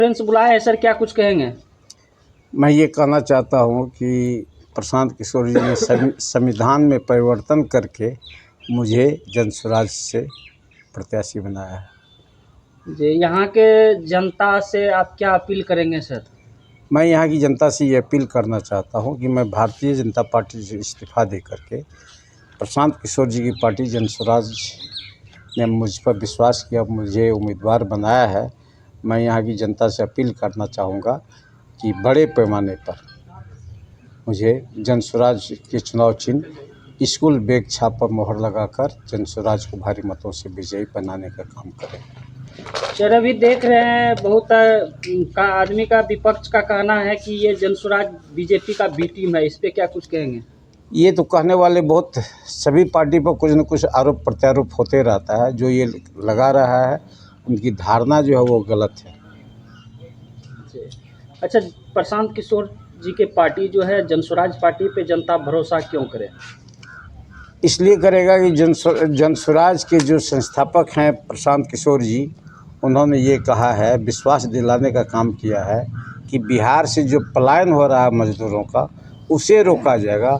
Friends बुलाया है sir, क्या कुछ कहेंगे? मैं ये कहना चाहता हूँ कि प्रशांत किशोर जी ने संविधान में परिवर्तन करके मुझे जनसुराज से प्रत्याशी बनाया है। जी, यहाँ के जनता से आप क्या अपील करेंगे सर? मैं यहाँ की जनता से ये अपील करना चाहता हूँ कि मैं भारतीय जनता पार्टी से इस्तीफ़ा दे करके प्रशांत किशोर जी की पार्टी जनसुराज ने मुझ पर विश्वास किया, मुझे उम्मीदवार बनाया है। मैं यहाँ की जनता से अपील करना चाहूँगा कि बड़े पैमाने पर मुझे जनसुराज के चुनाव चिन्ह स्कूल बैग छाप पर मोहर लगाकर जनसुराज को भारी मतों से विजयी बनाने का काम करें। सर अभी देख रहे हैं बहुत का आदमी का विपक्ष का कहना है कि ये जनसुराज बीजेपी का बी टीम है, इस पे क्या कुछ कहेंगे? ये तो कहने वाले बहुत, सभी पार्टी पर कुछ न कुछ आरोप प्रत्यारोप होते रहता है। जो ये लगा रहा है उनकी धारणा जो है वो गलत है। अच्छा, प्रशांत किशोर जी के पार्टी जो है जनसुराज पार्टी पे जनता भरोसा क्यों करे? इसलिए करेगा कि जनसुराज के जो संस्थापक हैं प्रशांत किशोर जी, उन्होंने ये कहा है, विश्वास दिलाने का काम किया है कि बिहार से जो पलायन हो रहा है मजदूरों का, उसे रोका जाएगा।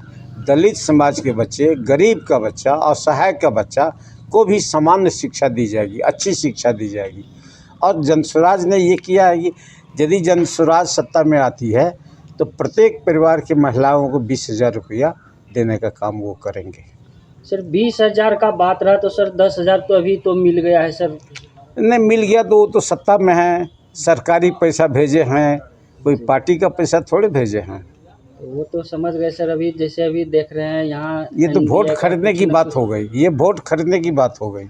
दलित समाज के बच्चे, गरीब का बच्चा, असहाय का बच्चा को भी सामान्य शिक्षा दी जाएगी, अच्छी शिक्षा दी जाएगी। और जनसुराज ने ये किया है कि यदि जनसुराज सत्ता में आती है तो प्रत्येक परिवार की महिलाओं को 20,000 रुपया देने का काम वो करेंगे। सर 20,000 का बात रहा तो सर 10,000 तो अभी तो मिल गया है सर। नहीं मिल गया तो वो तो सत्ता में है, सरकारी पैसा भेजे हैं, कोई पार्टी का पैसा थोड़े भेजे हैं। तो वो तो समझ गए सर। अभी जैसे अभी देख रहे हैं यहाँ ये तो वोट NDA का खरीदने कुछ की न बात कुछ- हो गई, ये वोट खरीदने की बात हो गई।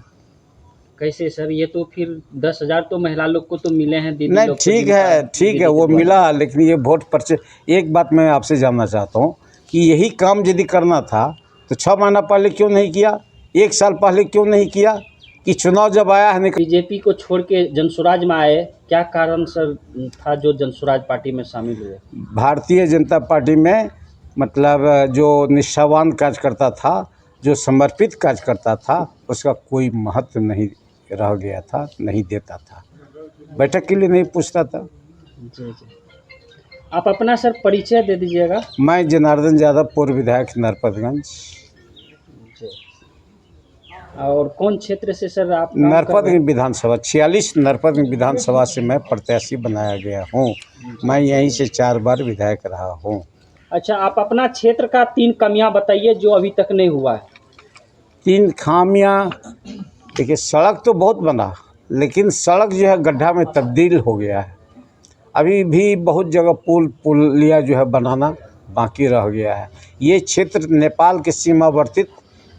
कैसे सर? ये तो फिर 10,000 तो महिला लोग को तो मिले हैं, दीदी नहीं लोग को, ठीक जिनका है, ठीक दीदी है, के वो द्वारा। मिला, लेकिन ये वोट पर्चे। एक बात मैं आपसे जानना चाहता हूँ कि यही काम यदि करना था तो 6 महीना पहले क्यों नहीं किया, 1 साल पहले क्यों नहीं किया, कि चुनाव जब आया है बीजेपी को छोड़ के जनसुराज में आए, क्या कारण सर था जो जनसुराज पार्टी में शामिल हुए? भारतीय जनता पार्टी में मतलब जो निष्ठावान कार्यकर्ता था, जो समर्पित कार्यकर्ता था, उसका कोई महत्व नहीं रह गया था, नहीं देता था, बैठक के लिए नहीं पूछता था। जी जी, आप अपना सर परिचय दे दीजिएगा। मैं जनार्दन यादव, पूर्व विधायक नरपतगंज। जी, और कौन क्षेत्र से सर आप काम कर रहे नरपतगंज हैं? विधानसभा 46 नरपतगंज विधानसभा से मैं प्रत्याशी बनाया गया हूँ। मैं यहीं से 4 बार विधायक रहा हूँ। अच्छा, आप अपना क्षेत्र का 3 कमियां बताइए जो अभी तक नहीं हुआ है। 3 खामियां, देखिए सड़क तो बहुत बना, लेकिन सड़क जो है गड्ढा में तब्दील हो गया है। अभी भी बहुत जगह पुलिया जो है बनाना बाकी रह गया है। ये क्षेत्र नेपाल के सीमावर्ती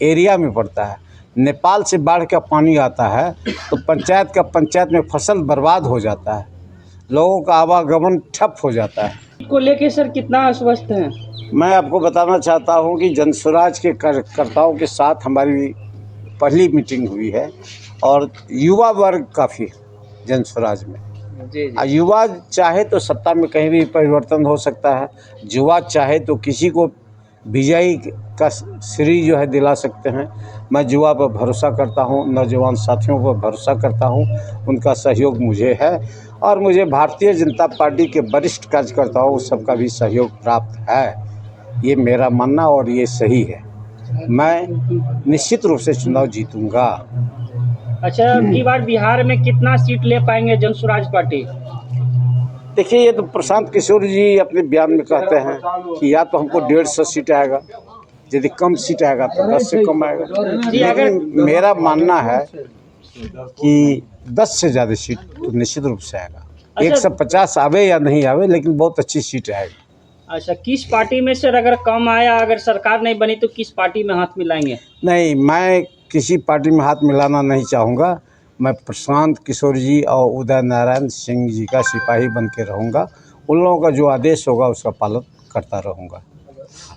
एरिया में पड़ता है। नेपाल से बाढ़ का पानी आता है तो पंचायत में फसल बर्बाद हो जाता है, लोगों का आवागमन ठप हो जाता है। को लेके सर कितना आश्वस्त हैं? मैं आपको बताना चाहता हूं कि जनसुराज के कार्यकर्ताओं के साथ हमारी पहली मीटिंग हुई है और युवा वर्ग काफ़ी जनसुराज में। जी जी। युवा चाहे तो सत्ता में कहीं भी परिवर्तन हो सकता है, युवा चाहे तो किसी को विजयी का श्री जो है दिला सकते हैं। मैं युवा पर भरोसा करता हूं, नौजवान साथियों पर भरोसा करता हूं, उनका सहयोग मुझे है और मुझे भारतीय जनता पार्टी के वरिष्ठ कार्यकर्ताओं सबका भी सहयोग प्राप्त है। ये मेरा मानना और ये सही है। मैं निश्चित रूप से चुनाव जीतूंगा। अच्छा, अबकी बार बिहार में कितना सीट ले पाएंगे जनसुराज पार्टी? देखिए, ये तो प्रशांत किशोर जी अपने बयान में कहते हैं कि या तो हमको 150 सीट आएगा, यदि कम सीट आएगा तो 10 से कम आएगा, लेकिन मेरा मानना है कि 10 से ज़्यादा सीट तो निश्चित रूप से आएगा। 150 आवे या नहीं आवे, लेकिन बहुत अच्छी सीट आएगी। अच्छा, किस पार्टी में सर अगर कम आया, अगर सरकार नहीं बनी तो किस पार्टी में हाथ मिलाएंगे? नहीं, मैं किसी पार्टी में हाथ मिलाना नहीं चाहूँगा। मैं प्रशांत किशोर जी और उदय नारायण सिंह जी का सिपाही बन के रहूँगा। उन लोगों का जो आदेश होगा उसका पालन करता रहूँगा।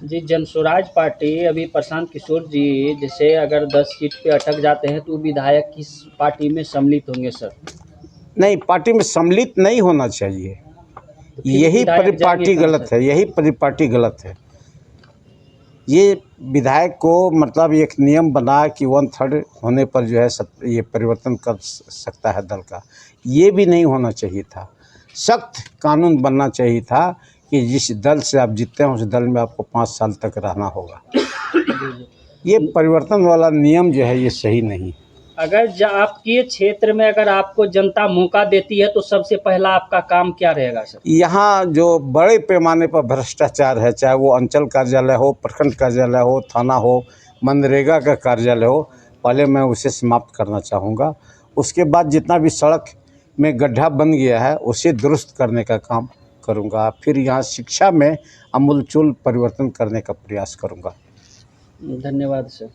जी, जनसुराज पार्टी अभी प्रशांत किशोर जी जैसे अगर 10 सीट पे अटक जाते हैं तो विधायक किस पार्टी में सम्मिलित होंगे सर? नहीं, पार्टी में सम्मिलित नहीं होना चाहिए, तो फिर यही विधायक परिपाटी जाएंगे कहाँ गलत से? है, यही परिपाटी गलत है। ये विधायक को मतलब एक नियम बना कि 1/3 होने पर जो है ये परिवर्तन कर सकता है दल का, ये भी नहीं होना चाहिए था। सख्त कानून बनना चाहिए था कि जिस दल से आप जीतते हैं उस दल में आपको 5 साल तक रहना होगा। ये परिवर्तन वाला नियम जो है ये सही नहीं। अगर आपके क्षेत्र में अगर आपको जनता मौका देती है तो सबसे पहला आपका काम क्या रहेगा सर? यहाँ जो बड़े पैमाने पर भ्रष्टाचार है, चाहे वो अंचल कार्यालय हो, प्रखंड कार्यालय हो, थाना हो, मनरेगा का कार्यालय हो, पहले मैं उसे समाप्त करना चाहूँगा। उसके बाद जितना भी सड़क में गड्ढा बन गया है उसे दुरुस्त करने का काम करूँगा। फिर यहाँ शिक्षा में आमूलचूल परिवर्तन करने का प्रयास करूँगा। धन्यवाद सर।